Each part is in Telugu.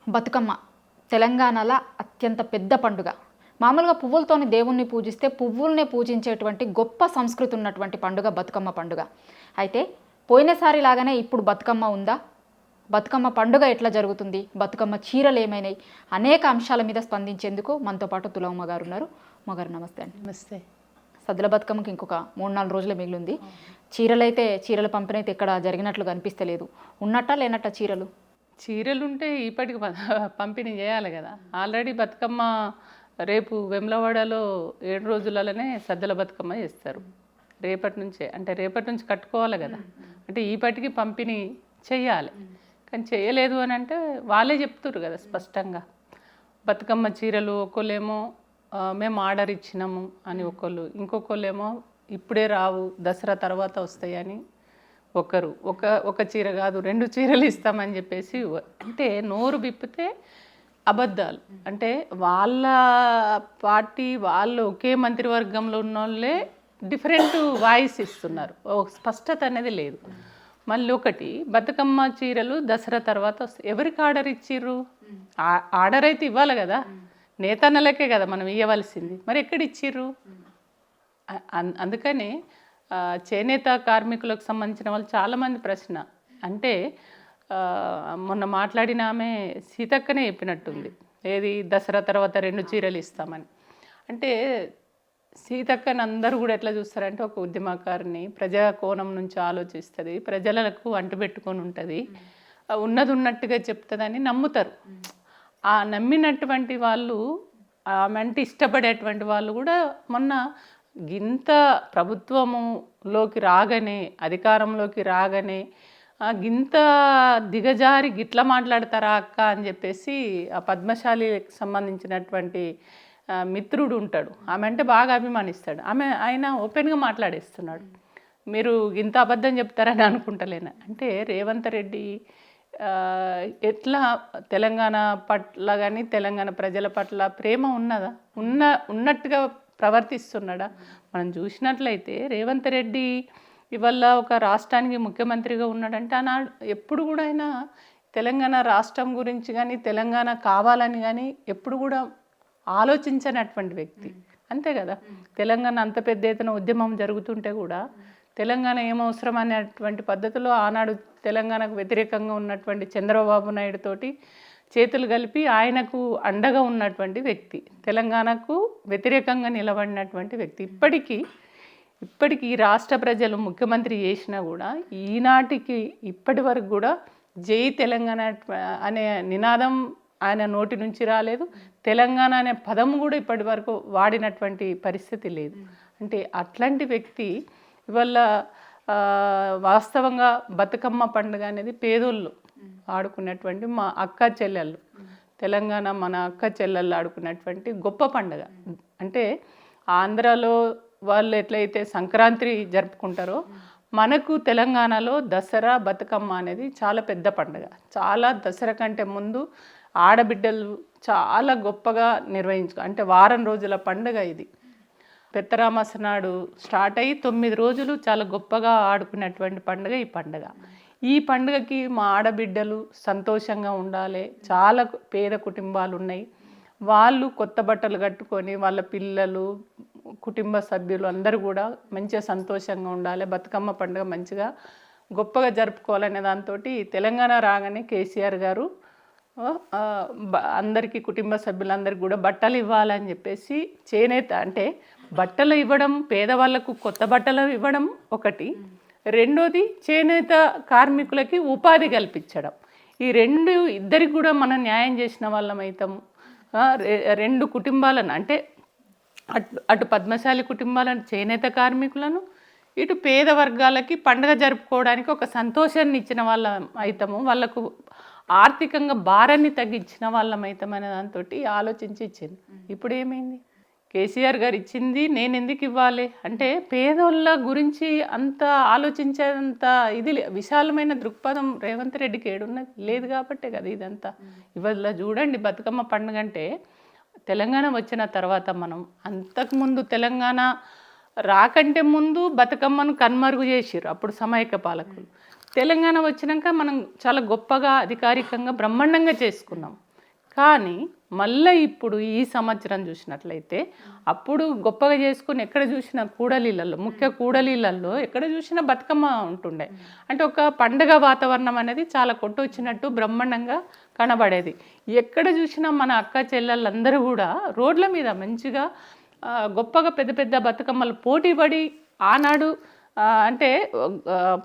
బతుకమ్మ తెలంగాణలో అత్యంత పెద్ద పండుగ. మామూలుగా పువ్వులతోని దేవుణ్ణి పూజిస్తే పువ్వుల్నే పూజించేటువంటి గొప్ప సంస్కృతి ఉన్నటువంటి పండుగ బతుకమ్మ పండుగ. అయితే పోయినసారి లాగానే ఇప్పుడు బతుకమ్మ ఉందా? బతుకమ్మ పండుగ ఎట్లా జరుగుతుంది? బతుకమ్మ చీరలు ఏమైనాయి? అనేక అంశాల మీద స్పందించేందుకు మనతో పాటు తులమ్మ గారు ఉన్నారు. మగారు నమస్తే అండి. నమస్తే. సద్దుల బతుకమ్మకి ఇంకొక 3-4 రోజులు మిగిలింది. చీరల పంపిణీ అయితే ఇక్కడ జరిగినట్లు కనిపిస్తలేదు. ఉన్నట్టా లేనట్టా చీరలు? చీరలుంటే ఇప్పటికి పంపిణీ చేయాలి కదా. ఆల్రెడీ బతుకమ్మ రేపు వెమ్లవాడలో 7 రోజులలోనే సద్దుల బతుకమ్మ చేస్తారు. రేపటి నుంచి కట్టుకోవాలి కదా. అంటే ఈపటికి పంపిణీ చెయ్యాలి. కానీ చేయలేదు అని అంటే వాళ్ళే చెప్తున్నారు కదా స్పష్టంగా. బతుకమ్మ చీరలు ఒకళ్ళేమో మేము ఆర్డర్ ఇచ్చినాము అని ఒకళ్ళు, ఇంకొకళ్ళేమో ఇప్పుడే రావు దసరా తర్వాత వస్తాయని ఒకరు, ఒక చీర కాదు 2 చీరలు ఇస్తామని చెప్పేసి. అంటే నోరు బిప్పితే అబద్ధాలు. అంటే వాళ్ళ పార్టీ వాళ్ళు ఒకే మంత్రివర్గంలో ఉన్న వాళ్ళే డిఫరెంట్ వాయిస్ ఇస్తున్నారు. స్పష్టత అనేది లేదు. మళ్ళీ ఒకటి, బతుకమ్మ చీరలు దసరా తర్వాత వస్తాయి. ఎవరికి ఆర్డర్ ఇచ్చిర్రు? ఆర్డర్ అయితే ఇవ్వాలి కదా, నేతన్నలకే కదా మనం ఇవ్వవలసింది. మరి ఎక్కడ ఇచ్చిర్రు? అందుకని చేనేత కార్మికులకు సంబంధించిన వాళ్ళు చాలామంది ప్రశ్న. అంటే మొన్న మాట్లాడిన ఆమె సీతక్కనే చెప్పినట్టుంది, ఏది దసరా తర్వాత 2 చీరలు ఇస్తామని. అంటే సీతక్కని అందరూ కూడా ఎట్లా చూస్తారంటే ఒక ఉద్యమకారిని, ప్రజా కోణం నుంచి ఆలోచిస్తుంది, ప్రజలకు అంటుపెట్టుకొని ఉంటుంది, ఉన్నది ఉన్నట్టుగా చెప్తుందని నమ్ముతారు. ఆ నమ్మినటువంటి వాళ్ళు, ఆమె అంటే ఇష్టపడేటువంటి వాళ్ళు కూడా మొన్న గింత ప్రభుత్వములోకి రాగానే, అధికారంలోకి రాగానే గింత దిగజారి గిట్లా మాట్లాడతారా అక్క అని చెప్పేసి ఆ పద్మశాలికి సంబంధించినటువంటి మిత్రుడు ఉంటాడు, ఆమె అంటే బాగా అభిమానిస్తాడు. ఆయన ఓపెన్గా మాట్లాడేస్తున్నాడు. మీరు ఇంత అబద్ధం చెప్తారని అనుకుంటలేనా అంటే రేవంత్ రెడ్డి ఎట్లా తెలంగాణ పట్ల కానీ తెలంగాణ ప్రజల పట్ల ప్రేమ ఉన్నదా? ఉన్నట్టుగా ప్రవర్తిస్తున్నాడా? మనం చూసినట్లయితే రేవంత్ రెడ్డి ఇవాళ ఒక రాష్ట్రానికి ముఖ్యమంత్రిగా ఉన్నాడంటే ఆనాడు ఎప్పుడు కూడా ఆయన తెలంగాణ రాష్ట్రం గురించి కానీ తెలంగాణ కావాలని కానీ ఎప్పుడు కూడా ఆలోచించనటువంటి వ్యక్తి. అంతే కదా. తెలంగాణ అంత పెద్ద ఎత్తున ఉద్యమం జరుగుతుంటే కూడా తెలంగాణ ఏమవసరం అనేటువంటి పద్ధతిలో ఆనాడు తెలంగాణకు వ్యతిరేకంగా ఉన్నటువంటి చంద్రబాబు నాయుడు తోటి చేతులు కలిపి ఆయనకు అండగా ఉన్నటువంటి వ్యక్తి, తెలంగాణకు వ్యతిరేకంగా నిలబడినటువంటి వ్యక్తి. ఇప్పటికీ ఈ రాష్ట్ర ప్రజలు ముఖ్యమంత్రి చేసినా కూడా ఈనాటికి ఇప్పటి వరకు కూడా జై తెలంగాణ అనే నినాదం ఆయన నోటి నుంచి రాలేదు. తెలంగాణ అనే పదం కూడా ఇప్పటి వరకు వాడినటువంటి పరిస్థితి లేదు. అంటే అట్లాంటి వ్యక్తి ఇవాళ వాస్తవంగా బతుకమ్మ పండుగ అనేది పేదోళ్ళు ఆడుకున్నటువంటి, మా అక్క చెల్లెళ్ళు, తెలంగాణ మన అక్క చెల్లెళ్ళు ఆడుకున్నటువంటి గొప్ప పండుగ. అంటే ఆంధ్రాలో వాళ్ళు ఎట్లయితే సంక్రాంతి జరుపుకుంటారో మనకు తెలంగాణలో దసరా బతుకమ్మ అనేది చాలా పెద్ద పండుగ. చాలా దసరా కంటే ముందు ఆడబిడ్డలు చాలా గొప్పగా అంటే వారం రోజుల పండుగ ఇది. పెత్తరామాస నాడు స్టార్ట్ అయ్యి 9 రోజులు చాలా గొప్పగా ఆడుకున్నటువంటి పండుగ ఈ పండుగ. ఈ పండుగకి మా ఆడబిడ్డలు సంతోషంగా ఉండాలి. చాలా పేద కుటుంబాలు ఉన్నాయి, వాళ్ళు కొత్త బట్టలు కట్టుకొని వాళ్ళ పిల్లలు, కుటుంబ సభ్యులు అందరూ కూడా మంచిగా సంతోషంగా ఉండాలి, బతుకమ్మ పండుగ మంచిగా గొప్పగా జరుపుకోవాలనే దాంతో తెలంగాణ రాగానే కేసీఆర్ గారు అందరికీ, కుటుంబ సభ్యులందరికీ కూడా బట్టలు ఇవ్వాలని చెప్పేసి, చేనేత అంటే బట్టలు ఇవ్వడం, పేదవాళ్ళకు కొత్త బట్టలు ఇవ్వడం ఒకటి, రెండోది చేనేత కార్మికులకి ఉపాధి కల్పించడం. ఈ ఇద్దరికి కూడా మనం న్యాయం చేసిన వాళ్ళం అవుతాము. 2 కుటుంబాలను అంటే అటు పద్మశాలి కుటుంబాలను, చేనేత కార్మికులను, ఇటు పేద వర్గాలకి పండుగ జరుపుకోవడానికి ఒక సంతోషాన్ని ఇచ్చిన వాళ్ళం అవుతాము, వాళ్ళకు ఆర్థికంగా భారాన్ని తగ్గించిన వాళ్ళం అవుతాం అనే దాంతో ఆలోచించి ఇచ్చింది. ఇప్పుడు ఏమైంది? కేసీఆర్ గారు ఇచ్చింది నేను ఎందుకు ఇవ్వాలి అంటే పేదోళ్ళ గురించి అంత ఆలోచించేంత ఇది విశాలమైన దృక్పథం రేవంత్ రెడ్డికి ఏడున్నది లేదు కాబట్టే కదా ఇదంతా. ఇవాళ చూడండి, బతుకమ్మ పండుగ అంటే తెలంగాణ వచ్చిన తర్వాత, మనం అంతకుముందు తెలంగాణ రాకంటే ముందు బతుకమ్మను కనుమరుగు చేసిర్రు అప్పుడు సమైక్య పాలకులు. తెలంగాణ వచ్చినాక మనం చాలా గొప్పగా అధికారికంగా బ్రహ్మాండంగా చేసుకున్నాం. కానీ మళ్ళీ ఇప్పుడు ఈ సంవత్సరం చూసినట్లయితే అప్పుడు గొప్పగా చేసుకుని ఎక్కడ చూసినా కూడలీలలో, ముఖ్య కూడలీలలో ఎక్కడ చూసినా బతుకమ్మ ఉంటుండే. అంటే ఒక పండగ వాతావరణం అనేది చాలా కొట్టొచ్చినట్టు బ్రహ్మాండంగా కనబడేది. ఎక్కడ చూసినా మన అక్క చెల్లెళ్ళందరూ కూడా రోడ్ల మీద మంచిగా గొప్పగా పెద్ద పెద్ద బతుకమ్మలు పోటీపడి ఆనాడు అంటే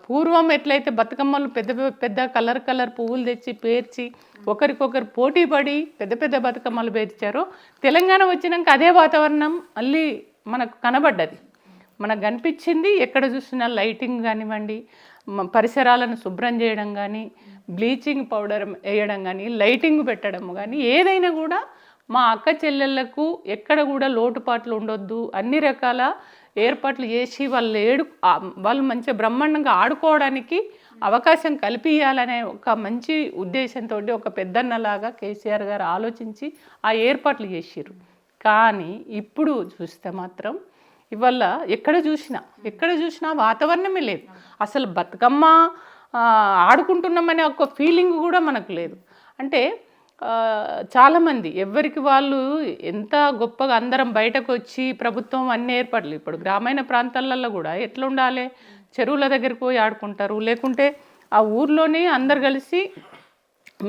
పూర్వం ఎట్లయితే బతుకమ్మలు పెద్ద పెద్ద కలర్ పువ్వులు తెచ్చి పేర్చి ఒకరికొకరు పోటీ పడి పెద్ద పెద్ద బతుకమ్మలు పేర్చారో, తెలంగాణ వచ్చినాక అదే వాతావరణం మళ్ళీ మనకు కనబడ్డది, మనకు కనిపించింది. ఎక్కడ చూసినా లైటింగ్ కానివ్వండి, పరిసరాలను శుభ్రం చేయడం కానీ, బ్లీచింగ్ పౌడర్ వేయడం కానీ, లైటింగ్ పెట్టడం కానీ, ఏదైనా కూడా మా అక్క చెల్లెళ్ళకు ఎక్కడ కూడా లోటుపాట్లు ఉండొద్దు, అన్ని రకాల ఏర్పాట్లు చేసి వాళ్ళు మంచిగా బ్రహ్మాండంగా ఆడుకోవడానికి అవకాశం కల్పించాలనే ఒక మంచి ఉద్దేశంతో ఒక పెద్దన్నలాగా కేసీఆర్ గారు ఆలోచించి ఆ ఏర్పాట్లు చేసిర్రు. కానీ ఇప్పుడు చూస్తే మాత్రం ఇవాళ ఎక్కడ చూసినా వాతావరణమే లేదు. అసలు బతుకమ్మ ఆడుకుంటున్నామనే ఒక ఫీలింగ్ కూడా మనకు లేదు. అంటే చాలామంది ఎవరికి వాళ్ళు ఎంత గొప్పగా అందరం బయటకు వచ్చి ప్రభుత్వం అన్ని ఏర్పాట్లు, ఇప్పుడు గ్రామీణ ప్రాంతాలలో కూడా ఎట్లా ఉండాలి, చెరువుల దగ్గరికి పోయి ఆడుకుంటారు, లేకుంటే ఆ ఊర్లోనే అందరు కలిసి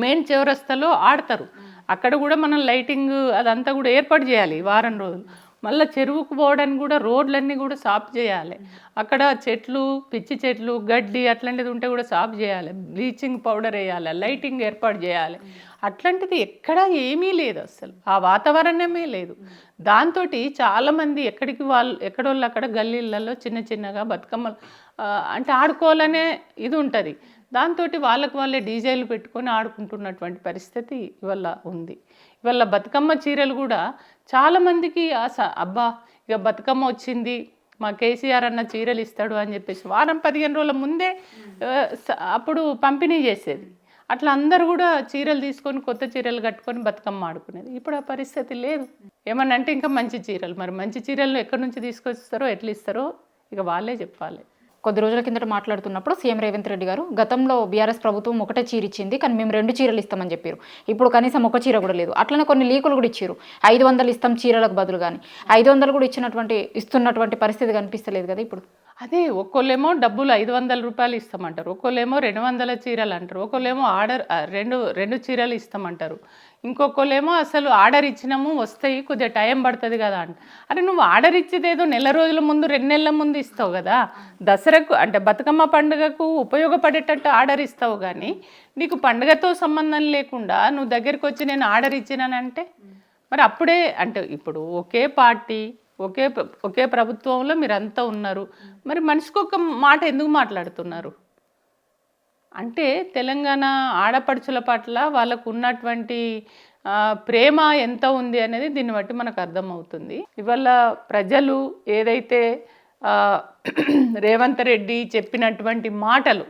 మెయిన్ చౌరస్తాలో ఆడతారు. అక్కడ కూడా మనం లైటింగ్ అదంతా కూడా ఏర్పాటు చేయాలి వారం రోజులు. మళ్ళీ చెరువుకు పోవడానికి కూడా రోడ్లన్నీ కూడా సాఫ్ చేయాలి. అక్కడ చెట్లు, పిచ్చి చెట్లు, గడ్డి అట్లాంటిది ఉంటే కూడా సాఫ్ చేయాలి, బ్లీచింగ్ పౌడర్ వేయాలి, లైటింగ్ ఏర్పాటు చేయాలి. అట్లాంటిది ఎక్కడా ఏమీ లేదు, అసలు ఆ వాతావరణమే లేదు. దాంతో చాలామంది ఎక్కడోళ్ళు అక్కడ గల్లీలలో చిన్న చిన్నగా బతుకమ్మలు అంటే ఆడుకోవాలనే ఇది ఉంటుంది. దాంతో వాళ్ళే డీజేలు పెట్టుకొని ఆడుకుంటున్నటువంటి పరిస్థితి ఇవాళ ఉంది. ఇవాళ బతుకమ్మ చీరలు కూడా చాలామందికి అబ్బా ఇక బతుకమ్మ వచ్చింది, మా కేసీఆర్ అన్న చీరలు ఇస్తాడు అని చెప్పేసి వారం 15 రోజుల ముందే అప్పుడు పంపిణీ చేసేది. అట్లా అందరూ కూడా చీరలు తీసుకొని కొత్త చీరలు కట్టుకొని బతుకమ్మ ఆడుకునేది. ఇప్పుడు ఆ పరిస్థితి లేదు. ఏమన్నా అంటే ఇంకా మంచి చీరలు, మరి మంచి చీరలు ఎక్కడి నుంచి తీసుకొస్తారో ఎట్లా ఇస్తారో ఇక వాళ్ళే చెప్పాలి. కొద్ది రోజుల కిందట మాట్లాడుతున్నప్పుడు సీఎం రేవంత్ రెడ్డి గారు గతంలో బీఆర్ఎస్ ప్రభుత్వం ఒకటే చీర ఇచ్చింది, కానీ మేము 2 చీరలు ఇస్తామని చెప్పారు. ఇప్పుడు కనీసం ఒక చీర కూడా లేదు. అట్లనే కొన్ని లీకులు కూడా ఇచ్చారు, 500 ఇస్తాం చీరలకు బదులు, కానీ 500 కూడా ఇస్తున్నటువంటి పరిస్థితి కనిపిస్తలేదు కదా ఇప్పుడు. అదే ఒక్కోళ్ళేమో డబ్బులు 500 రూపాయలు ఇస్తామంటారు, ఒక్కోళ్ళేమో 200 చీరలు అంటారు, ఒక్కోళ్ళేమో ఆర్డర్ రెండు చీరలు ఇస్తామంటారు, ఇంకొకళ్ళేమో అసలు ఆర్డర్ ఇచ్చినాము వస్తాయి కొద్దిగా టైం పడుతుంది కదా అంట. అరే నువ్వు ఆర్డర్ ఇచ్చేదేదో నెల రోజుల ముందు 2 నెలల ముందు ఇస్తావు కదా, దసరాకు అంటే బతుకమ్మ పండుగకు ఉపయోగపడేటట్టు ఆర్డర్ ఇస్తావు. కానీ నీకు పండుగతో సంబంధం లేకుండా నువ్వు దగ్గరికి వచ్చి నేను ఆర్డర్ ఇచ్చినానంటే మరి అప్పుడే అంటే ఇప్పుడు ఒకే పార్టీ ఒకే ప్రభుత్వంలో మీరంతా ఉన్నారు, మరి మనిషికి ఒక మాట ఎందుకు మాట్లాడుతున్నారు అంటే తెలంగాణ ఆడపడుచుల పట్ల వాళ్ళకు ఉన్నటువంటి ప్రేమ ఎంత ఉంది అనేది దీన్ని బట్టి మనకు అర్థమవుతుంది. ఇవాళ ప్రజలు ఏదైతే రేవంత్ రెడ్డి చెప్పినటువంటి మాటలు,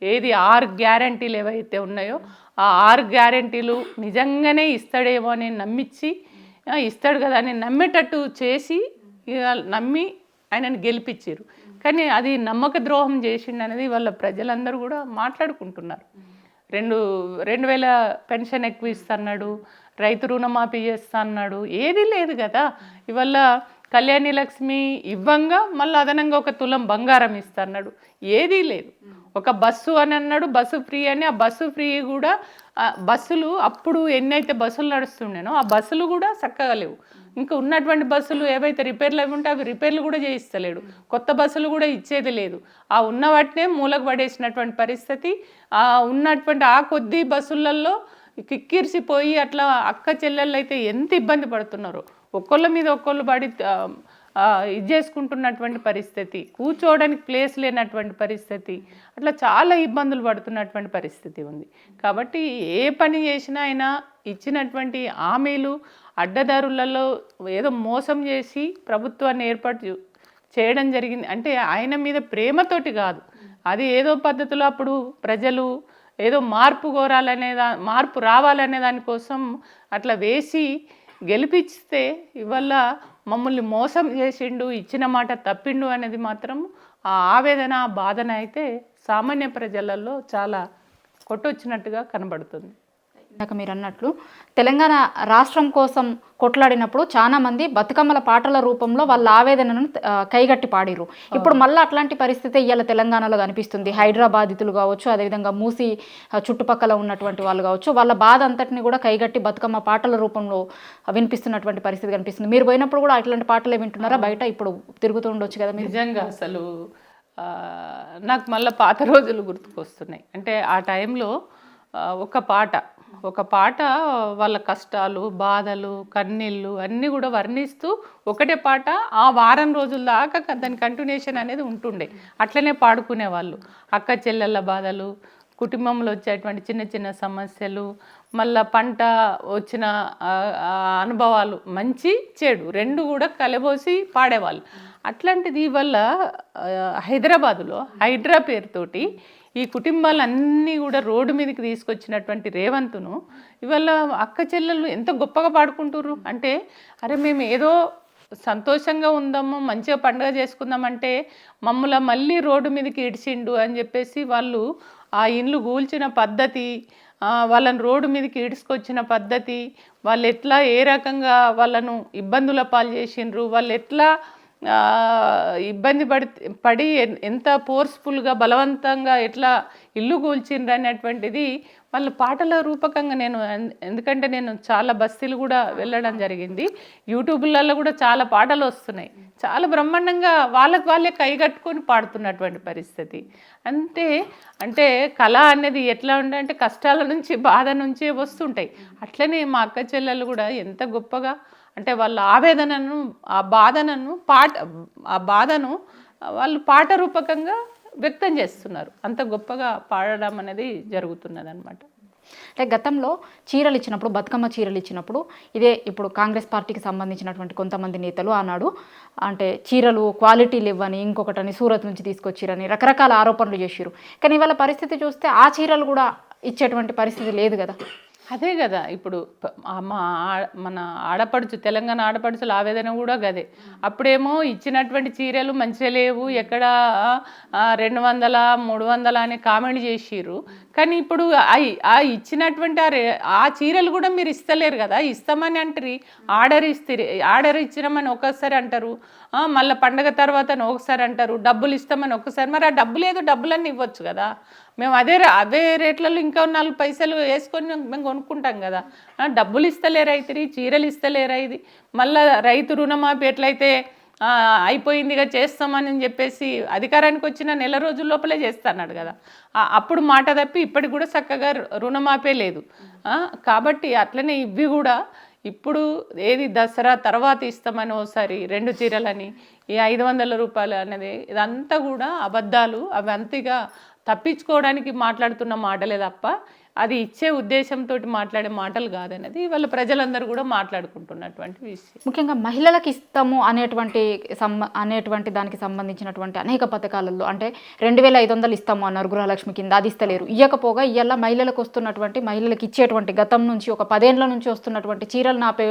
ఏది 6 గ్యారంటీలు ఏవైతే ఉన్నాయో ఆ 6 గ్యారంటీలు నిజంగానే ఇస్తాడేమో అని నమ్మించి ఇస్తాడు కదా అని నమ్మేటట్టు చేసి నమ్మి ఆయనను గెలిపించారు. కానీ అది నమ్మక ద్రోహం చేసిండు అనేది వాళ్ళ ప్రజలందరూ కూడా మాట్లాడుకుంటున్నారు. 2000 పెన్షన్ ఎక్కువ ఇస్తున్నాడు, రైతు రుణమాఫీ చేస్తా అన్నాడు, ఏది లేదు కదా. ఇవాళ కళ్యాణి లక్ష్మి ఇవ్వంగా మళ్ళీ అదనంగా 1 తులం బంగారం ఇస్తున్నాడు, ఏదీ లేదు. ఒక బస్సు అని అన్నాడు, బస్సు ఫ్రీ అని. ఆ బస్సు ఫ్రీ కూడా బస్సులు అప్పుడు ఎన్నైతే బస్సులు నడుస్తుండేనో ఆ బస్సులు కూడా చక్కగా లేవు. ఇంకా ఉన్నటువంటి బస్సులు ఏవైతే రిపేర్లు అవి ఉంటే అవి రిపేర్లు కూడా చేయిస్తలేడు, కొత్త బస్సులు కూడా ఇచ్చేది లేదు. ఆ ఉన్న వాటినే మూలకు పడేసినటువంటి పరిస్థితి. ఉన్నటువంటి ఆ కొద్ది బస్సులలో కిక్కిరిసిపోయి అట్లా అక్క చెల్లెళ్ళు అయితే ఎంత ఇబ్బంది పడుతున్నారో, ఒక్కళ్ళ మీద ఒక్కళ్ళు పడి ఇది చేసుకుంటున్నటువంటి పరిస్థితి, కూర్చోవడానికి ప్లేస్ లేనటువంటి పరిస్థితి, అట్లా చాలా ఇబ్బందులు పడుతున్నటువంటి పరిస్థితి ఉంది. కాబట్టి ఏ పని చేసినా ఆయన ఇచ్చినటువంటి హామీలు అడ్డదారులలో ఏదో మోసం చేసి ప్రభుత్వాన్ని ఏర్పాటు చేయడం జరిగింది. అంటే ఆయన మీద ప్రేమతోటి కాదు, అది ఏదో పద్ధతిలో అప్పుడు ప్రజలు ఏదో మార్పు రావాలనే దానికోసం అట్లా వేసి గెలిపిస్తే ఇవల్ల మమ్మల్ని మోసం చేసిండు, ఇచ్చిన మాట తప్పిండు అనేది మాత్రం ఆ ఆవేదన బాధన అయితే సామాన్య ప్రజలలో చాలా కొట్టొచ్చినట్టుగా కనబడుతుంది. ఇందాక మీరు అన్నట్లు తెలంగాణ రాష్ట్రం కోసం కొట్లాడినప్పుడు చాలా మంది బతుకమ్మల పాటల రూపంలో వాళ్ళ ఆవేదనను కైగట్టి పాడిరు. ఇప్పుడు మళ్ళీ అట్లాంటి పరిస్థితి ఇవాళ తెలంగాణలో కనిపిస్తుంది. హైదరాబాదితులు కావచ్చు, అదేవిధంగా మూసి చుట్టుపక్కల ఉన్నటువంటి వాళ్ళు కావచ్చు, వాళ్ళ బాధ అంతటిని కూడా కైగట్టి బతుకమ్మ పాటల రూపంలో వినిపిస్తున్నటువంటి పరిస్థితి కనిపిస్తుంది. మీరు పోయినప్పుడు కూడా అట్లాంటి పాటలే వింటున్నారా? బయట ఇప్పుడు తిరుగుతూ ఉండొచ్చు కదా మీరు. నిజంగా అసలు నాకు మళ్ళీ పాత రోజులు గుర్తుకొస్తున్నాయి. అంటే ఆ టైంలో ఒక పాట వాళ్ళ కష్టాలు, బాధలు, కన్నీళ్ళు అన్నీ కూడా వర్ణిస్తూ ఒకటే పాట ఆ వారం రోజుల దాకా దాని కంటిన్యూషన్ అనేది ఉంటుండే. అట్లనే పాడుకునేవాళ్ళు. అక్క చెల్లెళ్ళ బాధలు, కుటుంబంలో వచ్చేటువంటి చిన్న చిన్న సమస్యలు, మళ్ళా పంట వచ్చిన అనుభవాలు, మంచి చెడు రెండు కూడా కలబోసి పాడేవాళ్ళు. అట్లాంటిది వల్ల హైదరాబాదులో హైడ్రా పేరుతోటి ఈ కుటుంబాలన్నీ కూడా రోడ్డు మీదకి తీసుకొచ్చినటువంటి రేవంత్ను ఇవాళ అక్క చెల్లెళ్ళు ఎంత గొప్పగా పాడుకుంటుర్రు. అంటే అరే మేము ఏదో సంతోషంగా ఉందాము, మంచిగా పండుగ చేసుకుందామంటే మమ్మల్ని మళ్ళీ రోడ్డు మీదకి ఇడిచిండు అని చెప్పేసి వాళ్ళు ఆ ఇండ్లు కూల్చిన పద్ధతి, వాళ్ళని రోడ్డు మీదకి ఈడ్చుకొచ్చిన పద్ధతి, వాళ్ళు ఎట్లా ఏ రకంగా వాళ్ళను ఇబ్బందుల పాలు చేసిండ్రు, వాళ్ళు ఎట్లా ఇబ్బంది పడి ఎంత ఫోర్స్ఫుల్గా బలవంతంగా ఎట్లా ఇల్లు కూల్చిండ్రు అనేటువంటిది వాళ్ళ పాటల రూపకంగా ఎందుకంటే నేను చాలా బస్తీలు కూడా వెళ్ళడం జరిగింది. యూట్యూబ్లలో కూడా చాలా పాటలు వస్తున్నాయి. చాలా బ్రహ్మాండంగా వాళ్ళే కైగట్టుకొని పాడుతున్నటువంటి పరిస్థితి. అంటే కళ అనేది ఎట్లా ఉందంటే కష్టాల నుంచి, బాధ నుంచే వస్తుంటాయి. అట్లనే మా అక్క చెల్లెలు కూడా ఎంత గొప్పగా అంటే వాళ్ళ ఆవేదనను, ఆ బాధను వాళ్ళు పాట రూపకంగా వ్యక్తం చేస్తున్నారు. అంత గొప్పగా పాడడం అనేది జరుగుతున్నది అనమాట. అంటే గతంలో చీరలు ఇచ్చినప్పుడు, బతుకమ్మ చీరలు ఇచ్చినప్పుడు ఇదే ఇప్పుడు కాంగ్రెస్ పార్టీకి సంబంధించినటువంటి కొంతమంది నేతలు ఆనాడు అంటే చీరలు క్వాలిటీలు ఇవ్వని, ఇంకొకటని సూరత్ నుంచి తీసుకొచ్చిరని రకరకాల ఆరోపణలు చేసిరు. కానీ ఇవాళ పరిస్థితి చూస్తే ఆ చీరలు కూడా ఇచ్చేటువంటి పరిస్థితి లేదు కదా. అదే కదా ఇప్పుడు మన ఆడపడుచు, తెలంగాణ ఆడపడుచుల ఆవేదన కూడా గదే. అప్పుడేమో ఇచ్చినటువంటి చీరలు మంచిగా లేవు, ఎక్కడ 200, 300 అని కామెంట్ చేసిర్రు. కానీ ఇప్పుడు ఆ ఇచ్చినటువంటి ఆ చీరలు కూడా మీరు ఇస్తలేరు కదా. ఇస్తామని అంటారు, ఆర్డర్ ఇచ్చినామని ఒకసారి అంటారు, మళ్ళీ పండగ తర్వాత ఒకసారి అంటారు, డబ్బులు ఇస్తామని ఒకసారి. మరి ఆ డబ్బులు ఏదో డబ్బులన్నీ ఇవ్వచ్చు కదా. మేము అవే రేట్లలో ఇంకా 4 పైసలు వేసుకొని మేము కొనుక్కుంటాం కదా. డబ్బులు ఇస్తలేరు అయితే, చీరలు ఇస్తలేరు ఇది. మళ్ళీ రైతు రుణమాఫీ ఎట్లయితే అయిపోయిందిగా చేస్తామని చెప్పేసి అధికారానికి వచ్చిన నెల రోజుల లోపలే చేస్తాన్నాడు కదా. అప్పుడు మాట తప్పి ఇప్పటికి కూడా చక్కగా రుణమాఫీ లేదు. కాబట్టి అట్లనే ఇవి కూడా ఇప్పుడు ఏది దసరా తర్వాత ఇస్తామని ఓసారి 2 చీరలని, ఈ 500 రూపాయలు అనేది ఇదంతా కూడా అబద్ధాలు. అవి అంతగా తప్పించుకోవడానికి మాట్లాడుతున్న మాటలే తప్ప అది ఇచ్చే ఉద్దేశంతో మాట్లాడే మాటలు కాదనేది వాళ్ళ ప్రజలందరూ కూడా మాట్లాడుకుంటున్నటువంటి విషయం. ముఖ్యంగా మహిళలకు ఇస్తాము అనేటువంటి దానికి సంబంధించినటువంటి అనేక పథకాలలో అంటే 2500 ఇస్తాము అన్నారు గృహలక్ష్మి కింద, అది ఇస్తలేరు. ఇవ్వకపోగా ఇవాళ మహిళలకు వస్తున్నటువంటి, మహిళలకు ఇచ్చేటువంటి గతం నుంచి ఒక 10 ఏళ్ల నుంచి వస్తున్నటువంటి చీరలు నాపే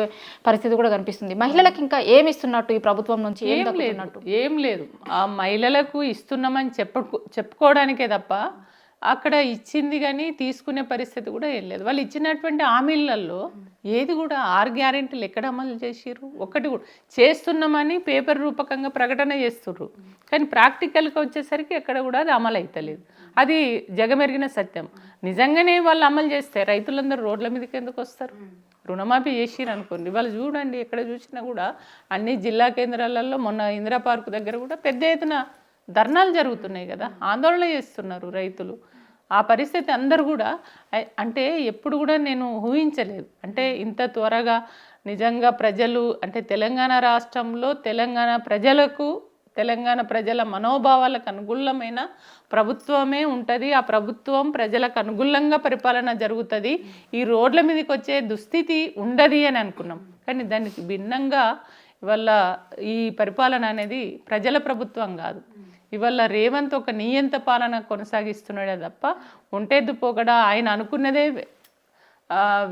పరిస్థితి కూడా కనిపిస్తుంది. మహిళలకు ఇంకా ఏమి ఇస్తున్నట్టు ఈ ప్రభుత్వం నుంచి? ఏం లేదు. ఆ మహిళలకు ఇస్తున్నామని చెప్పుకోవడానికే తప్ప అక్కడ ఇచ్చింది కానీ తీసుకునే పరిస్థితి కూడా ఏం లేదు. వాళ్ళు ఇచ్చినటువంటి హామీలలో ఏది కూడా 6 గ్యారెంటీలు ఎక్కడ అమలు చేసిర్రు? ఒకటి కూడా చేస్తున్నామని పేపర్ రూపకంగా ప్రకటన చేస్తుర్రు, కానీ ప్రాక్టికల్గా వచ్చేసరికి ఎక్కడ కూడా అది అమలు అవుతలేదు. అది జగమెరిగిన సత్యం. నిజంగానే వాళ్ళు అమలు చేస్తే రైతులందరూ రోడ్ల మీదకి ఎందుకు వస్తారు? రుణమాఫీ చేసిరు అనుకోండి, వాళ్ళు చూడండి ఎక్కడ చూసినా కూడా అన్ని జిల్లా కేంద్రాలలో, మొన్న ఇందిరా పార్కు దగ్గర కూడా పెద్ద ఎత్తున ధర్నాలు జరుగుతున్నాయి కదా, ఆందోళన చేస్తున్నారు రైతులు. ఆ పరిస్థితి అందరు కూడా అంటే ఎప్పుడు కూడా నేను ఊహించలేదు. అంటే ఇంత త్వరగా నిజంగా ప్రజలు అంటే తెలంగాణ రాష్ట్రంలో తెలంగాణ ప్రజల మనోభావాలకు అనుగుణమైన ప్రభుత్వమే ఉంటుంది. ఆ ప్రభుత్వం ప్రజలకు అనుగుణంగా పరిపాలన జరుగుతుంది. ఈ రోడ్ల మీదకి వచ్చే దుస్థితి ఉండదు అని అనుకున్నాం. కానీ దానికి భిన్నంగా ఇవాళ ఈ పరిపాలన అనేది ప్రజల ప్రభుత్వం కాదు. ఇవాళ రేవంత్ ఒక నియంత పాలన కొనసాగిస్తున్నాడే తప్ప ఒంటెద్దు పోకడా ఆయన అనుకున్నదే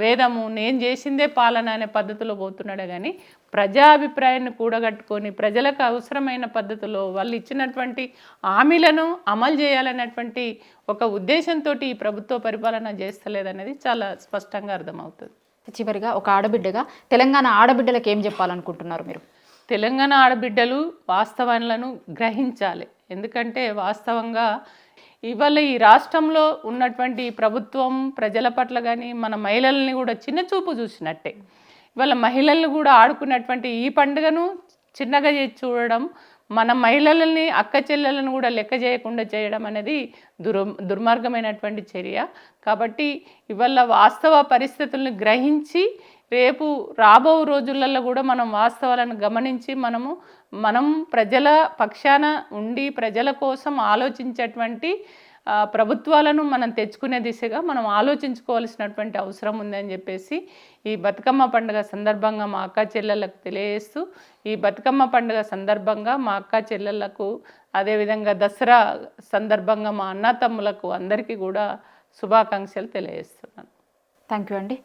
వేదము నేను చేసిందే పాలన అనే పద్ధతిలో పోతున్నాడే కానీ ప్రజాభిప్రాయాన్ని కూడగట్టుకొని ప్రజలకు అవసరమైన పద్ధతిలో వాళ్ళు ఇచ్చినటువంటి హామీలను అమలు చేయాలనేటువంటి ఒక ఉద్దేశంతో ఈ ప్రభుత్వ పరిపాలన చేస్తలేదనేది చాలా స్పష్టంగా అర్థమవుతుంది. చివరిగా ఒక ఆడబిడ్డగా తెలంగాణ ఆడబిడ్డలకు ఏం చెప్పాలనుకుంటున్నారు మీరు? తెలంగాణ ఆడబిడ్డలు వాస్తవాలను గ్రహించాలి. ఎందుకంటే వాస్తవంగా ఇవాళ ఈ రాష్ట్రంలో ఉన్నటువంటి ప్రభుత్వం ప్రజల పట్ల కానీ మన మహిళల్ని కూడా చిన్న చూపు చూసినట్టే. ఇవాళ మహిళల్ని కూడా ఆడుకున్నటువంటి ఈ పండుగను చిన్నగా చేసి చూడడం, మన మహిళలని అక్క చెల్లెలను కూడా లెక్క చేయకుండా చేయడం అనేది దుర్మార్గమైనటువంటి చర్య. కాబట్టి ఇవాళ వాస్తవ పరిస్థితులను గ్రహించి రేపు రాబో రోజులలో కూడా మనం వాస్తవాలను గమనించి మనం ప్రజల పక్షాన ఉండి ప్రజల కోసం ఆలోచించేటువంటి ప్రభుత్వాలను మనం తెచ్చుకునే దిశగా మనం ఆలోచించుకోవాల్సినటువంటి అవసరం ఉందని చెప్పేసి ఈ బతుకమ్మ పండుగ సందర్భంగా మా అక్క చెల్లెళ్ళకు తెలియజేస్తూ, ఈ బతుకమ్మ పండుగ సందర్భంగా మా అక్క చెల్లెళ్ళకు అదేవిధంగా దసరా సందర్భంగా మా అన్న తమ్ములకు అందరికీ కూడా శుభాకాంక్షలు తెలియజేస్తున్నాను. థ్యాంక్ యూ అండి.